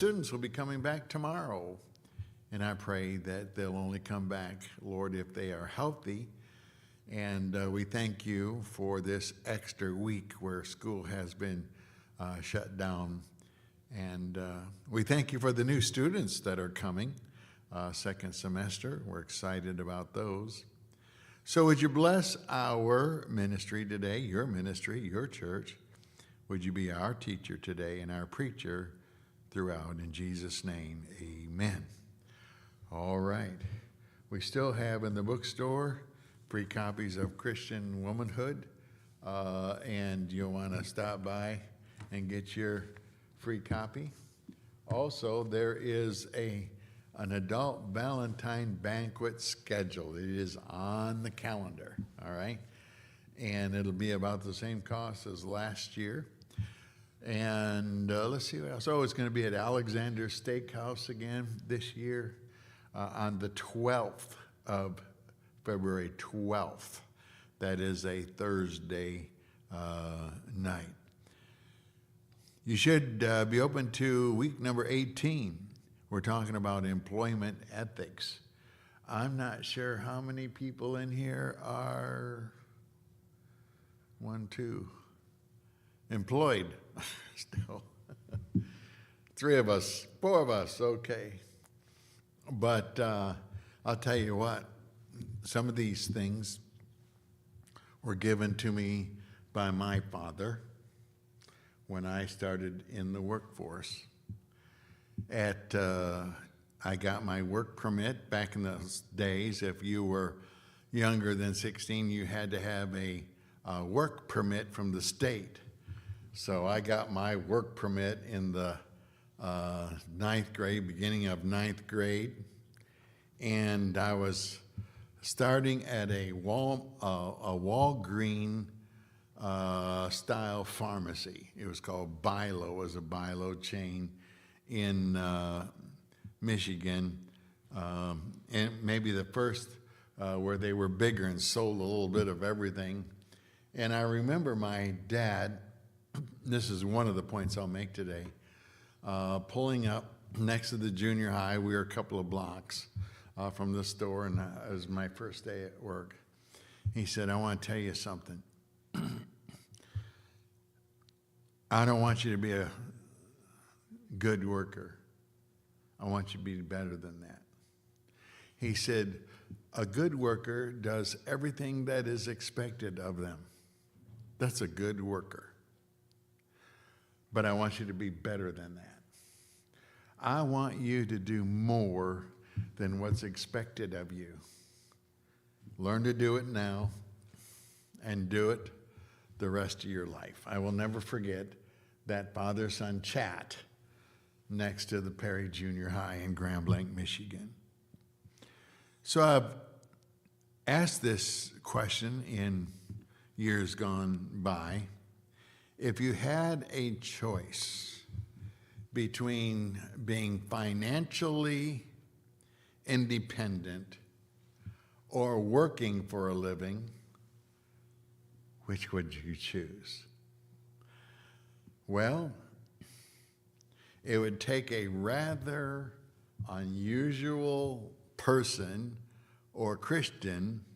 Students will be coming back tomorrow, and I pray that they'll only come back, Lord, if they are healthy. And we thank you for this extra week where school has been shut down. And we thank you for the new students that are coming, second semester. We're excited about those. So would you bless our ministry today, your church? Would you be our teacher today and our preacher throughout? In Jesus' name, amen. All right. We still have in the bookstore free copies of Christian Womanhood, and you'll want to stop by and get your free copy. Also, there is an adult Valentine banquet scheduled. It is on the calendar, all right? And it'll be about the same cost as last year. And let's see what else. Oh, it's going to be at Alexander Steakhouse again this year on the 12th of February 12th. That is a Thursday night. You should be open to week number 18. We're talking about employment ethics. I'm not sure how many people in here are employed still. 3 of us, 4 of us, okay. But I'll tell you what, some of these things were given to me by my father when I started in the workforce. I got my work permit back in those days. If you were younger than 16, you had to have a work permit from the state. So I got my work permit in the 9th grade, beginning of 9th grade, and I was starting at a Walgreen style pharmacy. It was called Bilo. It was a Bilo chain in Michigan, and maybe the first where they were bigger and sold a little bit of everything. And I remember my dad, this is one of the points I'll make today, pulling up next to the junior high. We were a couple of blocks from the store, and it was my first day at work. He said, I want to tell you something. I don't want you to be a good worker. I want you to be better than that. He said, a good worker does everything that is expected of them. That's a good worker. But I want you to be better than that. I want you to do more than what's expected of you. Learn to do it now and do it the rest of your life. I will never forget that father-son chat next to the Perry Junior High in Grand Blanc, Michigan. So I've asked this question in years gone by. If you had a choice between being financially independent or working for a living, which would you choose? Well, it would take a rather unusual person or Christian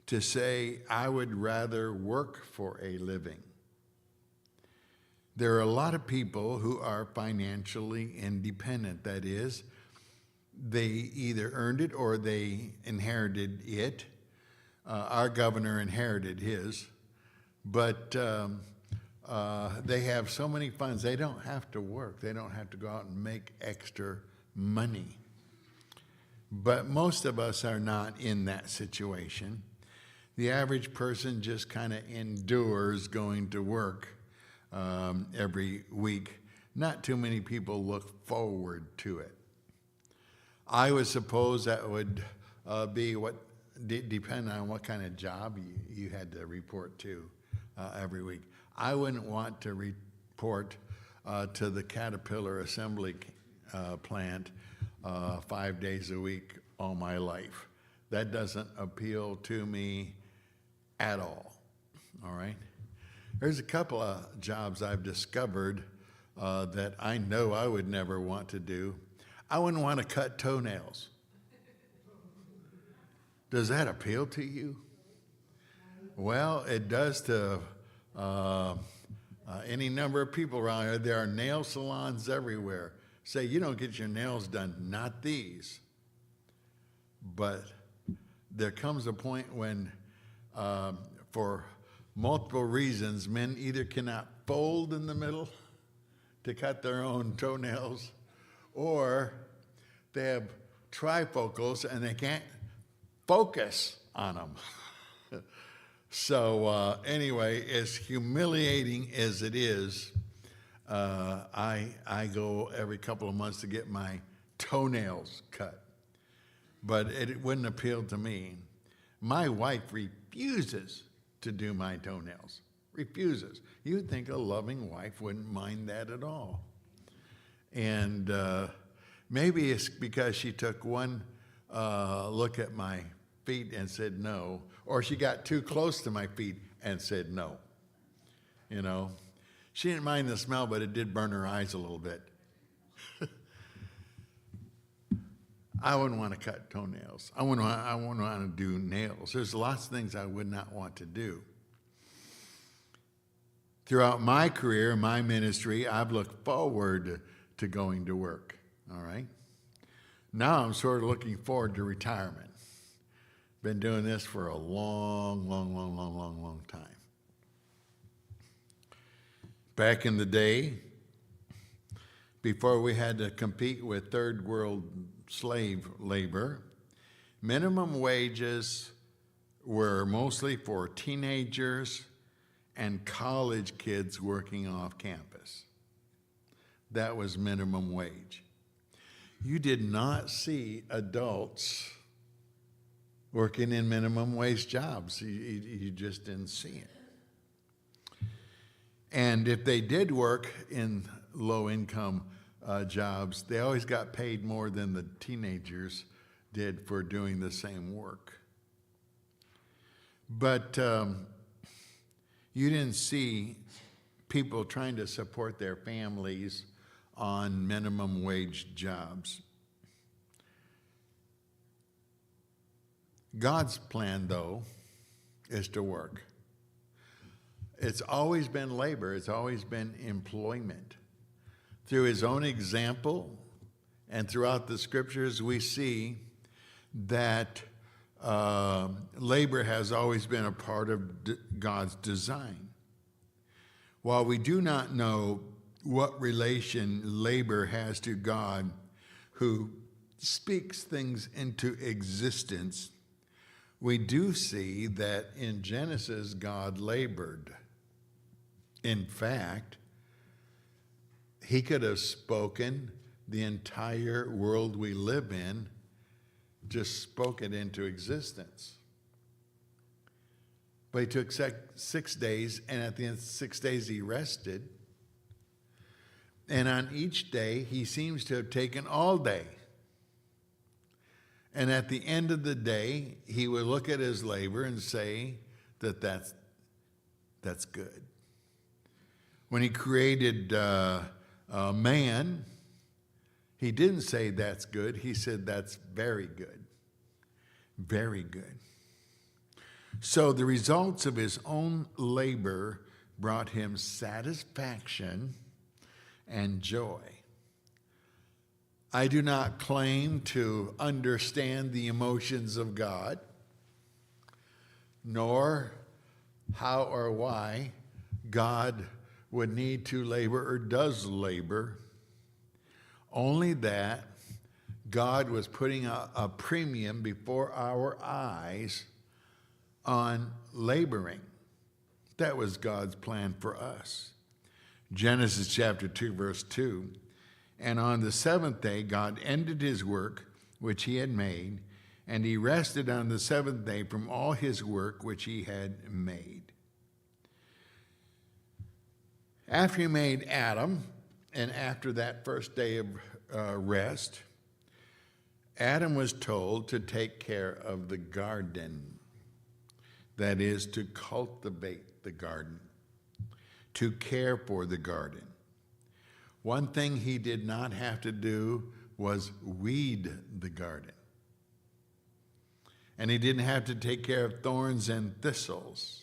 to say, I would rather work for a living. There are a lot of people who are financially independent. That is, they either earned it or they inherited it. Our governor inherited his, but they have so many funds, they don't have to work. They don't have to go out and make extra money. But most of us are not in that situation. The average person just kind of endures going to work every week. Not too many people look forward to it. I would suppose that would be what, depending on what kind of job you had to report to every week. I wouldn't want to report to the Caterpillar assembly plant 5 days a week all my life. That doesn't appeal to me at all right? There's a couple of jobs I've discovered that I know I would never want to do. I wouldn't want to cut toenails. Does that appeal to you? Well, it does to any number of people around here. There are nail salons everywhere. Say, you don't get your nails done, not these. But there comes a point when, for multiple reasons, men either cannot fold in the middle to cut their own toenails, or they have trifocals and they can't focus on them. So anyway, as humiliating as it is, I go every couple of months to get my toenails cut. But it wouldn't appeal to me. My wife refuses to do my toenails. Refuses. You'd think a loving wife wouldn't mind that at all. And maybe it's because she took one look at my feet and said no, or she got too close to my feet and said no. You know, she didn't mind the smell, but it did burn her eyes a little bit. I wouldn't want to cut toenails. I wouldn't want to do nails. There's lots of things I would not want to do. Throughout my career, my ministry, I've looked forward to going to work, all right? Now I'm sort of looking forward to retirement. Been doing this for a long time. Back in the day, before we had to compete with third world slave labor, minimum wages were mostly for teenagers and college kids working off campus. That was minimum wage. You did not see adults working in minimum wage jobs. You just didn't see it. And if they did work in low-income jobs, they always got paid more than the teenagers did for doing the same work. But you didn't see people trying to support their families on minimum wage jobs. God's plan, though, is to work. It's always been labor. It's always been employment. Through his own example and throughout the scriptures, we see that labor has always been a part of God's design. While we do not know what relation labor has to God, who speaks things into existence, we do see that in Genesis, God labored. In fact, he could have spoken the entire world we live in, just spoke it into existence. But he took 6 days, and at the end of 6 days he rested. And on each day, he seems to have taken all day. And at the end of the day, he would look at his labor and say that that's good. When he created man, he didn't say that's good. He said that's very good. Very good. So the results of his own labor brought him satisfaction and joy. I do not claim to understand the emotions of God, nor how or why God would need to labor or does labor, only that God was putting a premium before our eyes on laboring. That was God's plan for us. Genesis chapter 2, verse 2. And on the seventh day, God ended his work which he had made, and he rested on the seventh day from all his work which he had made. After he made Adam, and after that first day of rest, Adam was told to take care of the garden. That is, to cultivate the garden, to care for the garden. One thing he did not have to do was weed the garden. And he didn't have to take care of thorns and thistles.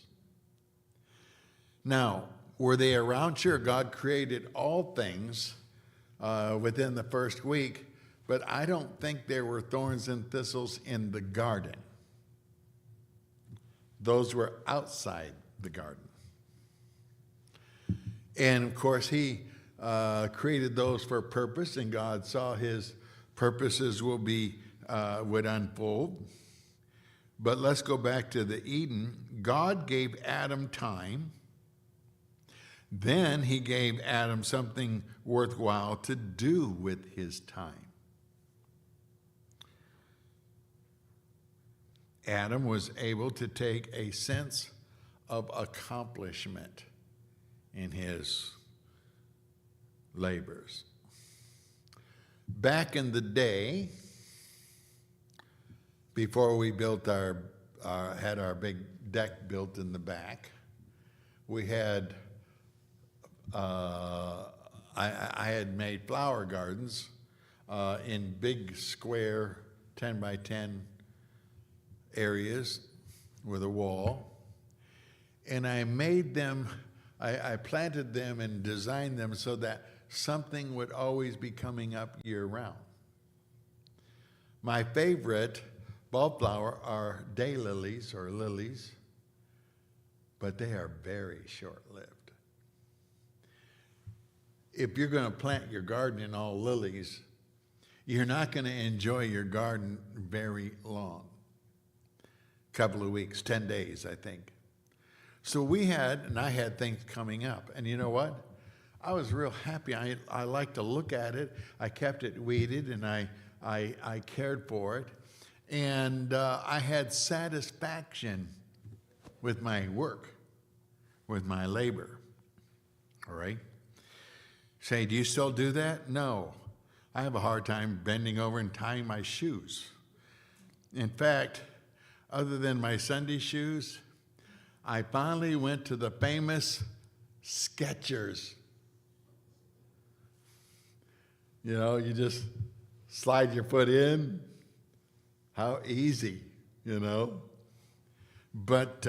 Now, were they around? Sure, God created all things within the first week, but I don't think there were thorns and thistles in the garden. Those were outside the garden. And of course, he created those for a purpose, and God saw his purposes would unfold. But let's go back to the Eden. God gave Adam time. Then he gave Adam something worthwhile to do with his time. Adam was able to take a sense of accomplishment in his labors. Back in the day, before we built had our big deck built in the back, we had I had made flower gardens in big square 10 by 10 areas with a wall, and I made them. I planted them and designed them so that something would always be coming up year round. My favorite bulb flower are daylilies or lilies, but they are very short-lived. If you're going to plant your garden in all lilies, you're not going to enjoy your garden very long. A couple of weeks, 10 days, I think. So I had things coming up. And you know what? I was real happy. I liked to look at it. I kept it weeded, and I cared for it. And I had satisfaction with my work, with my labor. All right? Say, do you still do that? No. I have a hard time bending over and tying my shoes. In fact, other than my Sunday shoes, I finally went to the famous Skechers. You know, you just slide your foot in. How easy, you know. But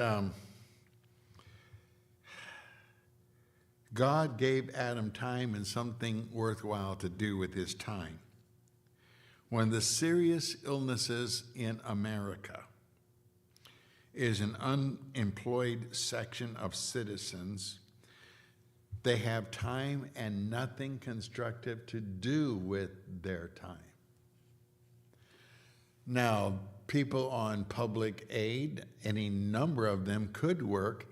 God gave Adam time and something worthwhile to do with his time. One of the serious illnesses in America is an unemployed section of citizens. They have time and nothing constructive to do with their time. Now, people on public aid, any number of them could work,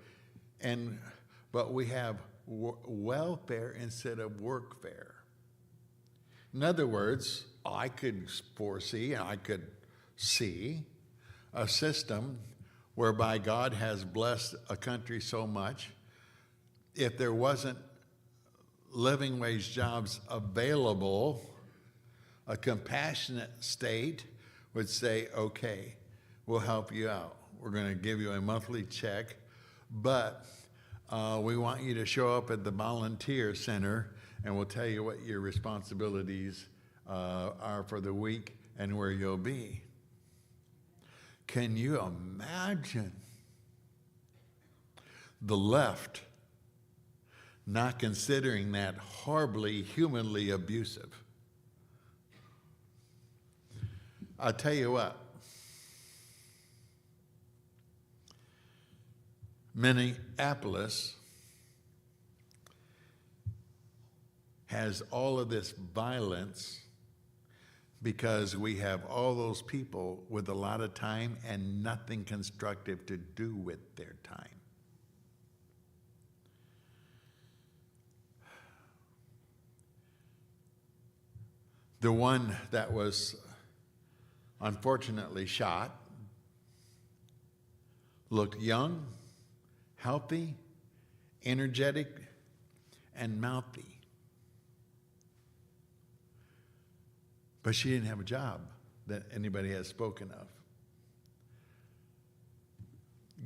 but we have welfare instead of workfare. In other words, I could foresee and I could see a system whereby God has blessed a country so much, if there wasn't living wage jobs available, a compassionate state would say, okay, we'll help you out. We're going to give you a monthly check, but we want you to show up at the volunteer center, and we'll tell you what your responsibilities are for the week and where you'll be. Can you imagine the left not considering that horribly humanly abusive? I'll tell you what, Minneapolis has all of this violence because we have all those people with a lot of time and nothing constructive to do with their time. The one that was unfortunately shot looked young, healthy, energetic, and mouthy. But she didn't have a job that anybody has spoken of.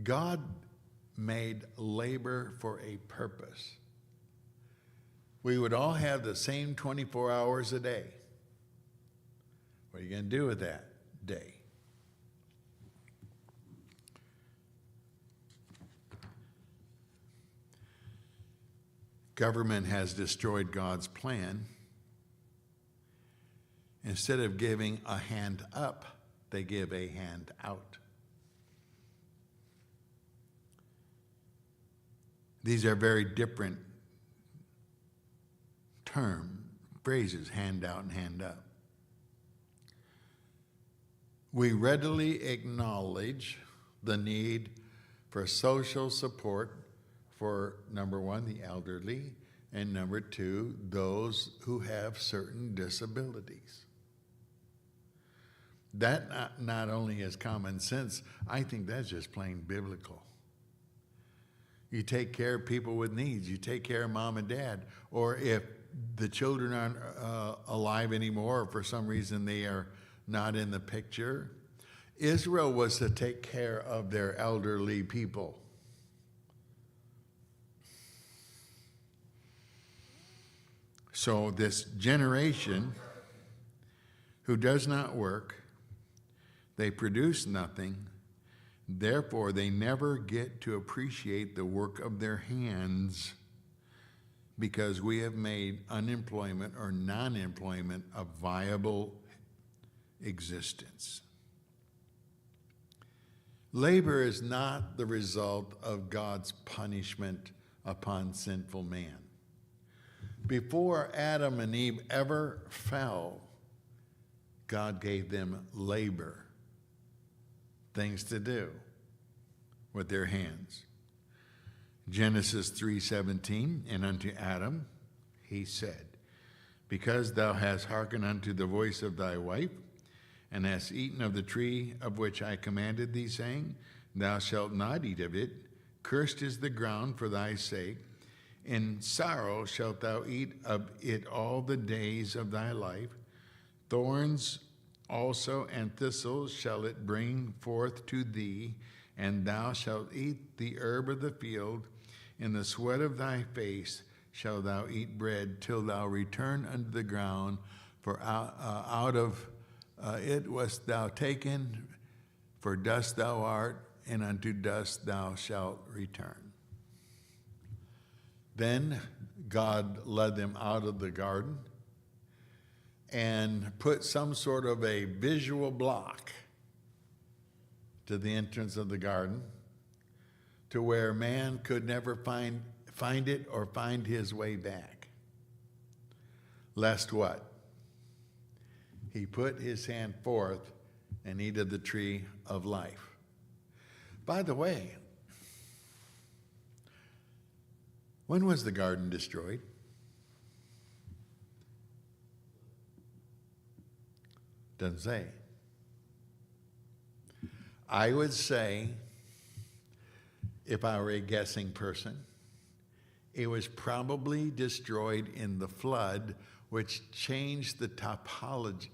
God made labor for a purpose. we would all have the same 24 hours a day. What are you going to do with that day? Government has destroyed God's plan. Instead of giving a hand up, they give a hand out. These are very different phrases, hand out and hand up. We readily acknowledge the need for social support for, number one, the elderly, and number two, those who have certain disabilities. That not only is common sense, I think that's just plain biblical. You take care of people with needs. You take care of mom and dad. Or if the children aren't alive anymore, or for some reason they are not in the picture, Israel was to take care of their elderly people. So this generation who does not work, they produce nothing, therefore they never get to appreciate the work of their hands, because we have made unemployment or non-employment a viable existence. Labor is not the result of God's punishment upon sinful man. Before Adam and Eve ever fell, God gave them labor, things to do with their hands. Genesis 3:17, and unto Adam he said, because thou hast hearkened unto the voice of thy wife, and hast eaten of the tree of which I commanded thee, saying, thou shalt not eat of it, cursed is the ground for thy sake, in sorrow shalt thou eat of it all the days of thy life. Thorns also and thistles shall it bring forth to thee, and thou shalt eat the herb of the field. In the sweat of thy face shalt thou eat bread, till thou return unto the ground, for out of it wast thou taken, for dust thou art, and unto dust thou shalt return. Then God led them out of the garden and put some sort of a visual block to the entrance of the garden, to where man could never find it or find his way back. Lest what? He put his hand forth and ate of the tree of life. By the way, when was the garden destroyed? Doesn't say. I would say, if I were a guessing person, it was probably destroyed in the flood, which changed the topology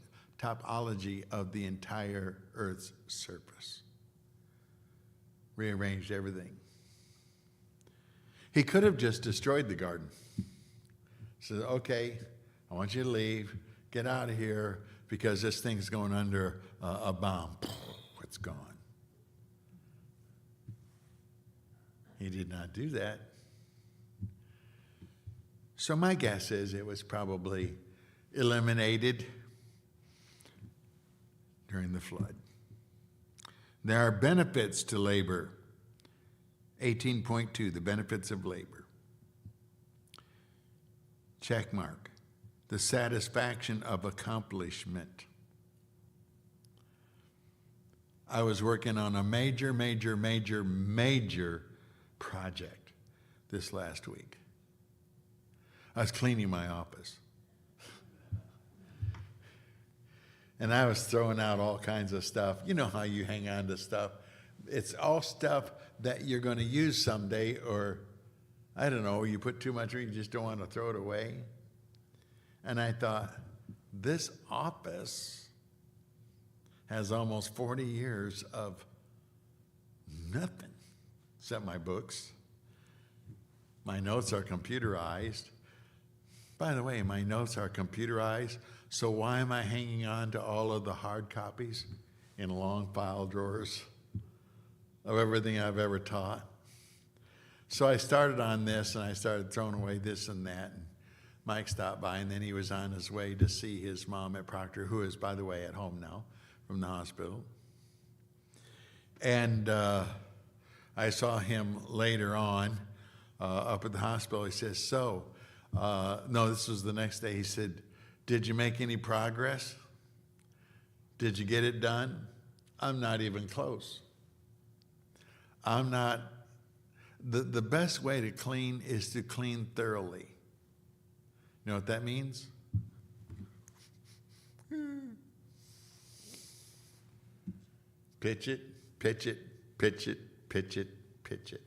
of the entire Earth's surface. Rearranged everything. He could have just destroyed the garden. Said, okay, I want you to leave, get out of here, because this thing's going under a bomb. It's gone. He did not do that. So my guess is it was probably eliminated during the flood. There are benefits to labor. 18.2, the benefits of labor. Check mark. The satisfaction of accomplishment. I was working on a major project this last week. I was cleaning my office. And I was throwing out all kinds of stuff. You know how you hang on to stuff. It's all stuff that you're going to use someday, or I don't know, you put too much or you just don't want to throw it away. And I thought, this office has almost 40 years of nothing except my books. My notes are computerized. By the way, my notes are computerized, so why am I hanging on to all of the hard copies in long file drawers of everything I've ever taught? So I started on this, and I started throwing away this and that. And Mike stopped by, and then he was on his way to see his mom at Proctor, who is, by the way, at home now from the hospital. And I saw him later on up at the hospital. He says, no, this was the next day. He said, did you make any progress? Did you get it done? I'm not even close. I'm not. The best way to clean is to clean thoroughly. You know what that means? Pitch it, pitch it, pitch it, pitch it, pitch it.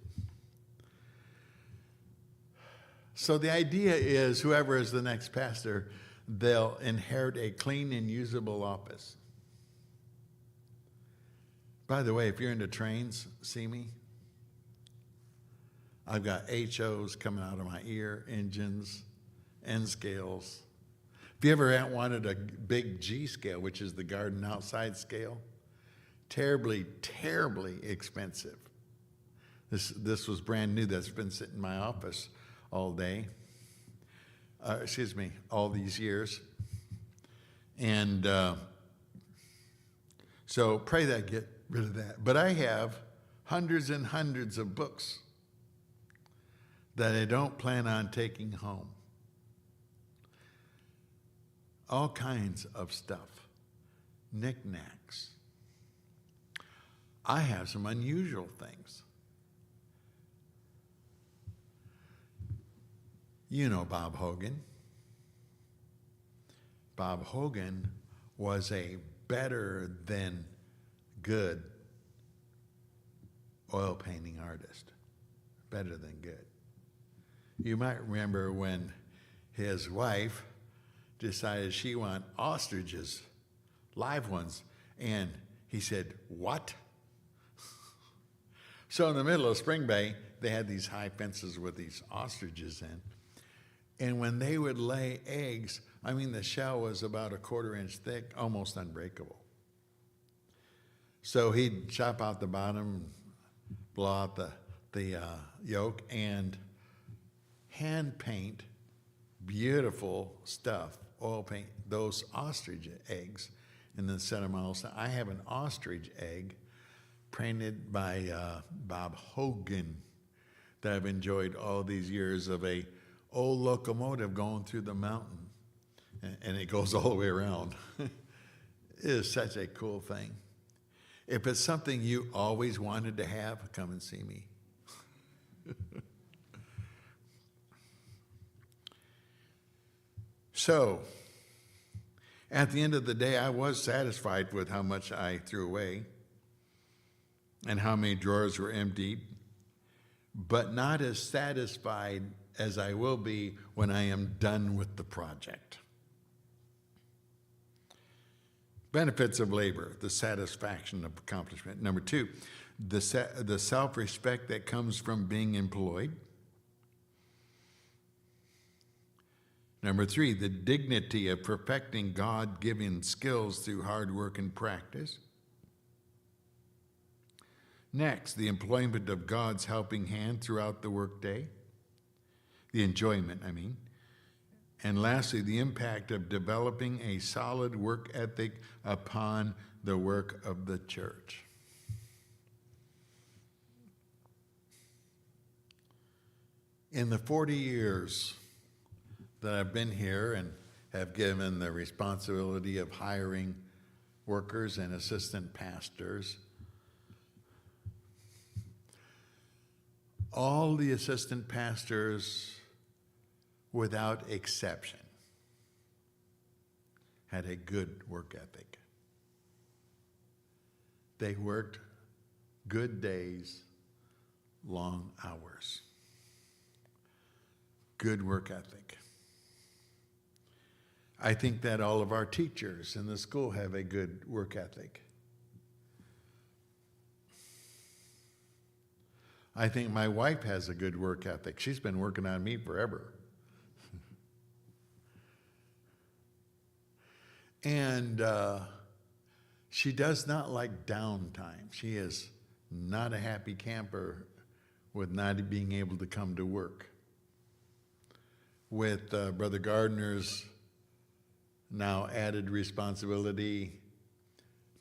So the idea is whoever is the next pastor, they'll inherit a clean and usable office. By the way, if you're into trains, see me. I've got HOs coming out of my ear, engines, N scales. If you ever wanted a big G scale, which is the garden outside scale, terribly, terribly expensive. This was brand new. That's been sitting in my office all day. All these years. And so pray that I get rid of that. But I have hundreds and hundreds of books that I don't plan on taking home. All kinds of stuff, knickknacks. I have some unusual things. You know Bob Hogan. Bob Hogan was a better than good oil painting artist. Better than good. You might remember when his wife decided she wanted ostriches, live ones, and he said, "What?" So in the middle of Spring Bay, they had these high fences with these ostriches in. And when they would lay eggs, I mean, the shell was about a 1/4 inch thick, almost unbreakable. So he'd chop out the bottom, blow out the yolk, and hand paint beautiful stuff, oil paint, those ostrich eggs, and then set them on. I have an ostrich egg painted by Bob Hogan that I've enjoyed all these years, of a old locomotive going through the mountain, and it goes all the way around. It is such a cool thing. If it's something you always wanted to have, come and see me. So, at the end of the day, I was satisfied with how much I threw away and how many drawers were emptied, but not as satisfied as I will be when I am done with the project. Benefits of labor, the satisfaction of accomplishment. Number 2, the self-respect that comes from being employed. Number 3, the dignity of perfecting God-given skills through hard work and practice. Next, the employment of God's helping hand throughout the workday. The enjoyment, I mean. And lastly, the impact of developing a solid work ethic upon the work of the church. In the 40 years that I've been here and have given the responsibility of hiring workers and assistant pastors, all the assistant pastors, without exception, had a good work ethic. They worked good days, long hours. Good work ethic. I think that all of our teachers in the school have a good work ethic. I think my wife has a good work ethic. She's been working on me forever. And she does not like downtime. She is not a happy camper with not being able to come to work. With Brother Gardner's now added responsibility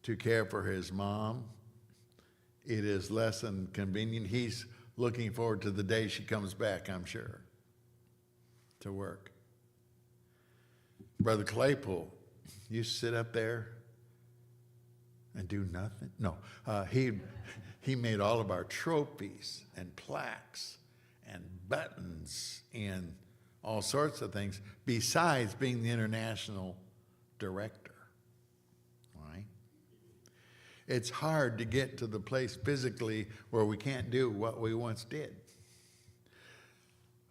to care for his mom, it is less than convenient. He's looking forward to the day she comes back, I'm sure, to work. Brother Claypool used to sit up there and do nothing. No, he made all of our trophies and plaques and buttons and all sorts of things, besides being the international director. Right? It's hard to get to the place physically where we can't do what we once did.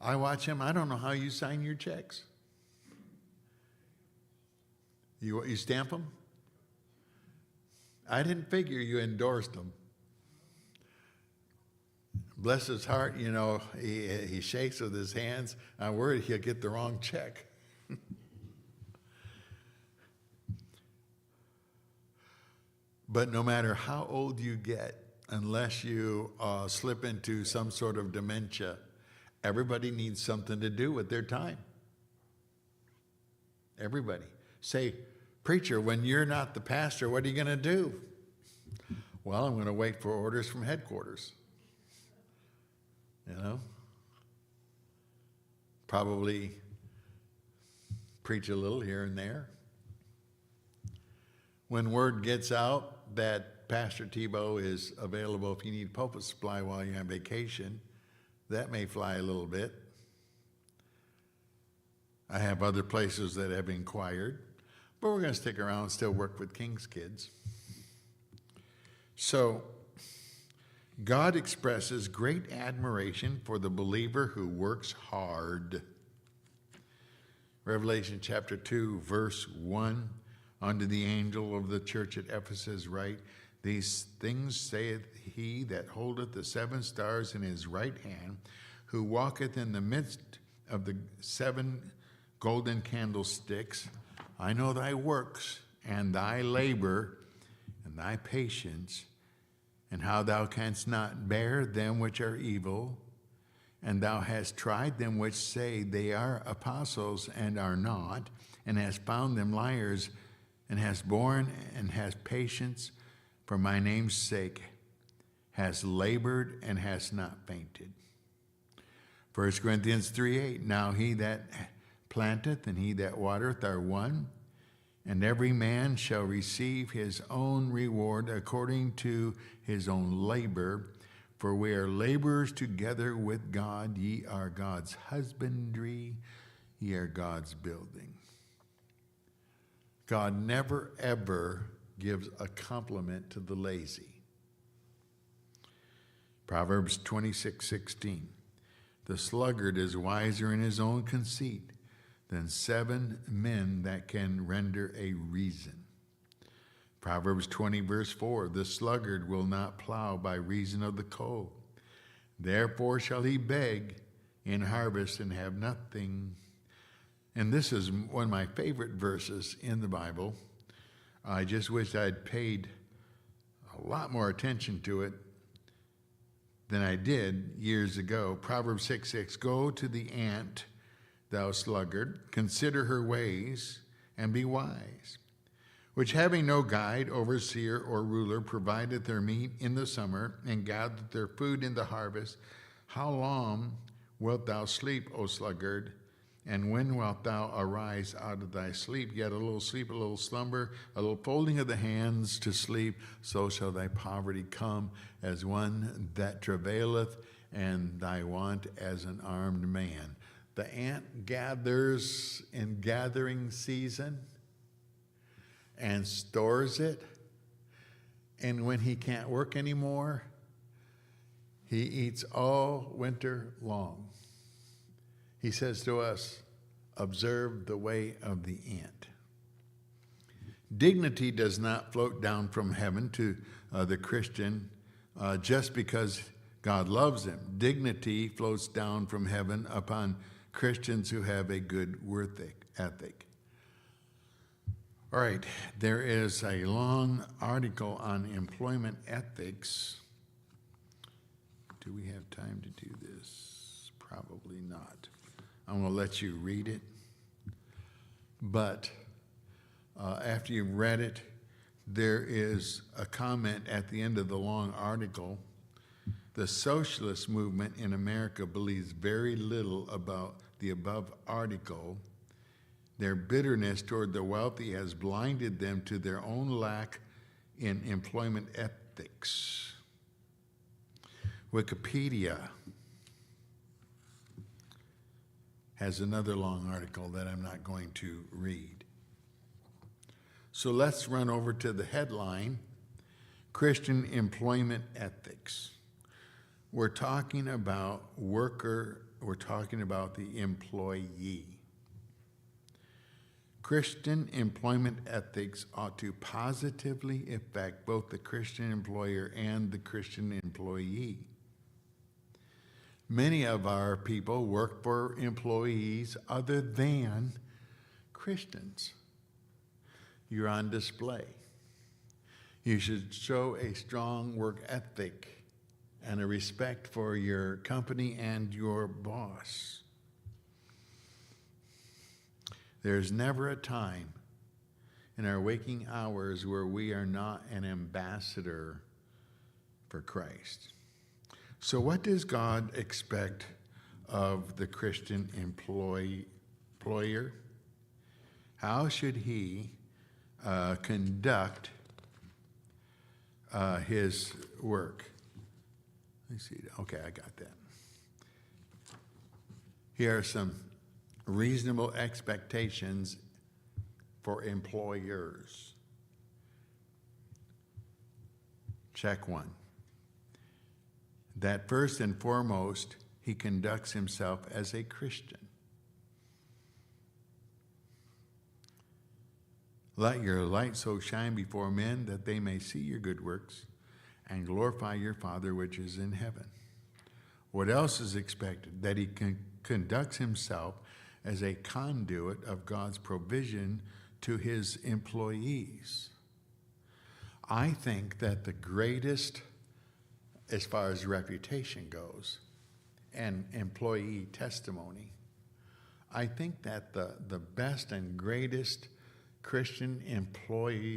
I watch him. I don't know how you sign your checks. You stamp them? I didn't figure you endorsed them. Bless his heart, you know, he shakes with his hands. I'm worried he'll get the wrong check. But no matter how old you get, unless you slip into some sort of dementia, everybody needs something to do with their time. Everybody. Say, preacher, when you're not the pastor, what are you going to do? Well, I'm going to wait for orders from headquarters. You know? Probably preach a little here and there. When word gets out that Pastor Tebow is available if you need pulpit supply while you're on vacation, that may fly a little bit. I have other places that have inquired, but we're going to stick around and still work with King's Kids. So, God expresses great admiration for the believer who works hard. Revelation chapter 2, verse 1, unto the angel of the church at Ephesus write, these things saith he that holdeth the 7 stars in his right hand, who walketh in the midst of the 7 golden candlesticks. I know thy works, and thy labor, and thy patience, and how thou canst not bear them which are evil, and thou hast tried them which say they are apostles and are not, and hast found them liars, and hast borne and hast patience for my name's sake, hast labored and hast not fainted. 1 Corinthians 3:8, now he that planteth and he that watereth are one, and every man shall receive his own reward according to his own labor. For we are laborers together with God. Ye are God's husbandry, ye are God's building. God never, ever gives a compliment to the lazy. Proverbs 26:16, the sluggard is wiser in his own conceit than 7 men that can render a reason. Proverbs 20, verse 4, the sluggard will not plow by reason of the cold. Therefore shall he beg in harvest and have nothing. And this is one of my favorite verses in the Bible. I just wish I'd paid a lot more attention to it than I did years ago. Proverbs 6:6, go to the ant, thou sluggard, consider her ways, and be wise, which having no guide, overseer, or ruler, provideth their meat in the summer, and gathereth their food in the harvest. How long wilt thou sleep, O sluggard? And when wilt thou arise out of thy sleep? Yet a little sleep, a little slumber, a little folding of the hands to sleep, so shall thy poverty come as one that travaileth, and thy want as an armed man. The ant gathers in gathering season and stores it, and when he can't work anymore, he eats all winter long. He says to us, observe the way of the ant. Dignity does not float down from heaven to the Christian just because God loves him. Dignity floats down from heaven upon Christians who have a good work ethic. All right, there is a long article on employment ethics. Do we have time to do this? Probably not. I'm going to let you read it. But after you've read it, there is a comment at the end of the long article. The socialist movement in America believes very little about the above article. Their bitterness toward the wealthy has blinded them to their own lack in employment ethics. Wikipedia has another long article that I'm not going to read. So let's run over to the headline, Christian Employment Ethics. We're talking about we're talking about the employee. Christian employment ethics ought to positively affect both the Christian employer and the Christian employee. Many of our people work for employees other than Christians. You're on display. You should show a strong work ethic and a respect for your company and your boss. There's never a time in our waking hours where we are not an ambassador for Christ. So what does God expect of the Christian employer? How should he conduct his work? Let me see. Okay, I got that. Here are some reasonable expectations for employers. Check one. That first and foremost, he conducts himself as a Christian. Let your light so shine before men that they may see your good works and glorify your Father which is in heaven. What else is expected? That he conducts himself as a conduit of God's provision to his employees. I think that the greatest, as far as reputation goes, and employee testimony, I think that the best and greatest Christian employer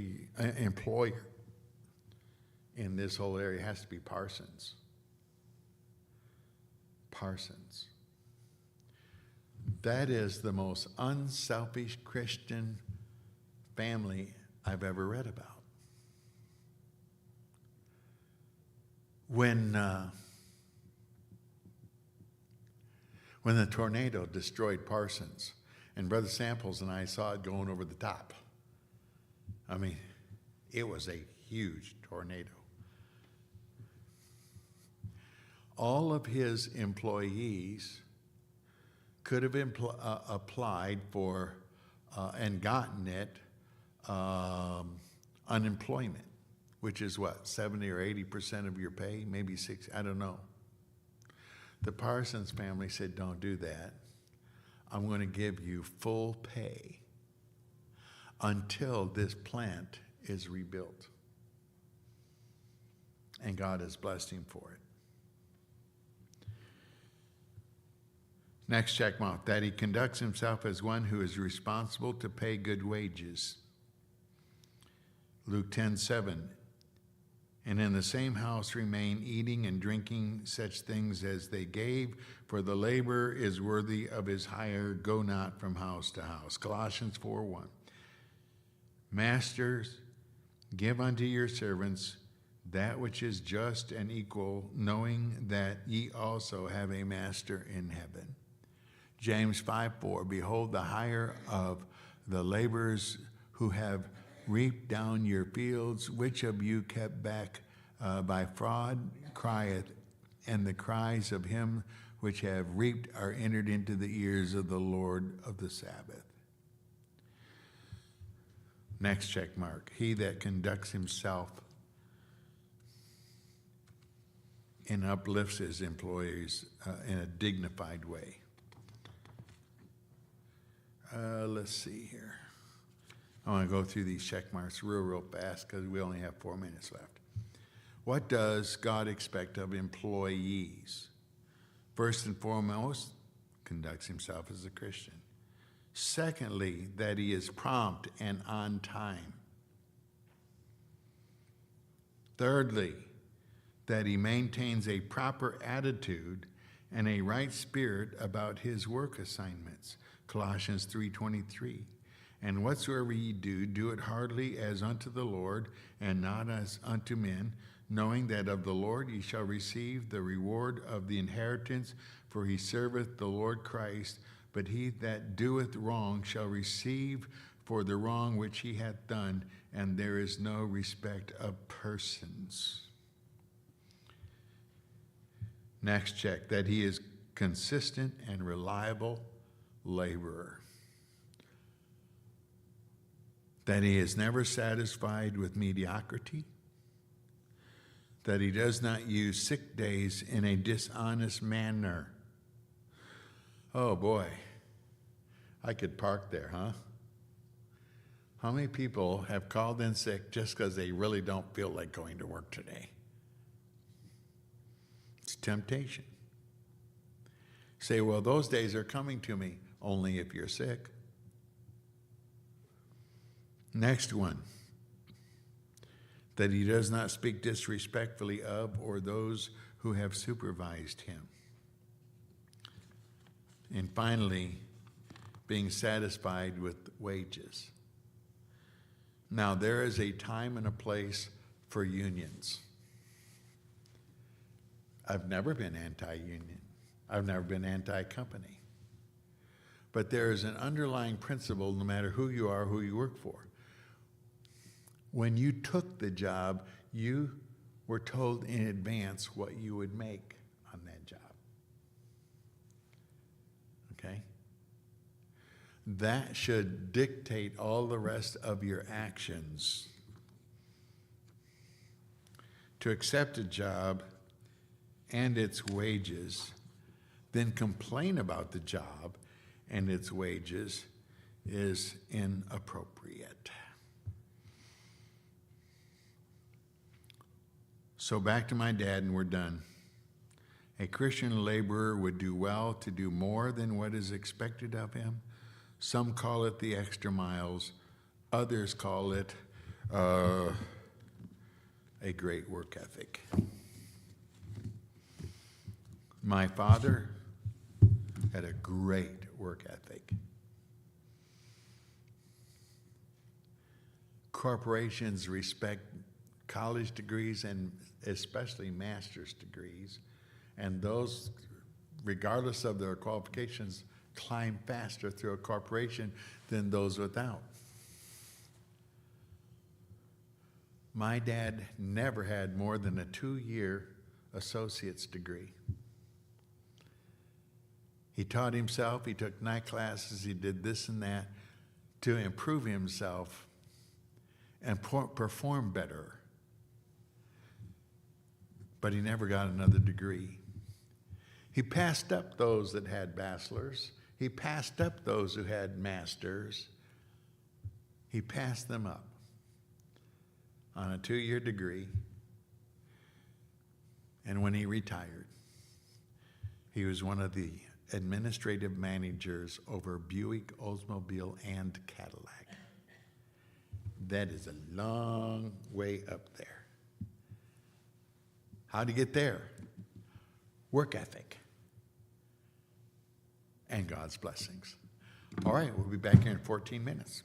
in this whole area has to be Parsons. Parsons. That is the most unselfish Christian family I've ever read about. When the tornado destroyed Parsons, and Brother Samples and I saw it going over the top. I mean, it was a huge tornado. All of his employees could have applied for and gotten it unemployment, which is what, 70 or 80% of your pay, maybe 60, I don't know. The Parsons family said, don't do that. I'm going to give you full pay until this plant is rebuilt. And God has blessed him for it. Next check mark, that he conducts himself as one who is responsible to pay good wages. Luke 10:7, and in the same house remain, eating and drinking such things as they gave, for the laborer is worthy of his hire. Go not from house to house. Colossians 4:1. Masters, give unto your servants that which is just and equal, knowing that ye also have a master in heaven. James 5:4, behold the hire of the laborers who have reaped down your fields, which of you kept back by fraud crieth, and the cries of him which have reaped are entered into the ears of the Lord of the Sabbath. Next check mark, he that conducts himself and uplifts his employees in a dignified way. Let's see here. I want to go through these check marks real fast because we only have 4 minutes left. What does God expect of employees? First and foremost, conducts himself as a Christian. Secondly, that he is prompt and on time. Thirdly, that he maintains a proper attitude and a right spirit about his work assignments. Colossians 3:23. And whatsoever ye do, do it heartily as unto the Lord, and not as unto men, knowing that of the Lord ye shall receive the reward of the inheritance, for he serveth the Lord Christ. But he that doeth wrong shall receive for the wrong which he hath done, and there is no respect of persons. Next check, that he is consistent and reliable laborer. That he is never satisfied with mediocrity. That he does not use sick days in a dishonest manner. Oh boy, I could park there, huh? How many people have called in sick just because they really don't feel like going to work today? It's temptation. Say, well, those days are coming to me. Only if you're sick. Next one. That he does not speak disrespectfully of or those who have supervised him. And finally, being satisfied with wages. Now, there is a time and a place for unions. I've never been anti-union. I've never been anti-company. But there is an underlying principle, no matter who you are, who you work for. When you took the job, you were told in advance what you would make on that job. Okay? That should dictate all the rest of your actions. To accept a job and its wages, then complain about the job and its wages is inappropriate. So back to my dad, and we're done. A Christian laborer would do well to do more than what is expected of him. Some call it the extra miles. Others call it a great work ethic. My father had a great work ethic. Corporations respect college degrees and especially master's degrees, and those, regardless of their qualifications, climb faster through a corporation than those without. My dad never had more than a 2-year associate's degree. He taught himself, he took night classes, he did this and that to improve himself and perform better. But he never got another degree. He passed up those that had bachelors. He passed up those who had masters. He passed them up on a 2-year degree. And when he retired, he was one of the administrative managers over Buick, Oldsmobile, and Cadillac. That is a long way up there. How to get there? Work ethic and God's blessings. All right, we'll be back here in 14 minutes.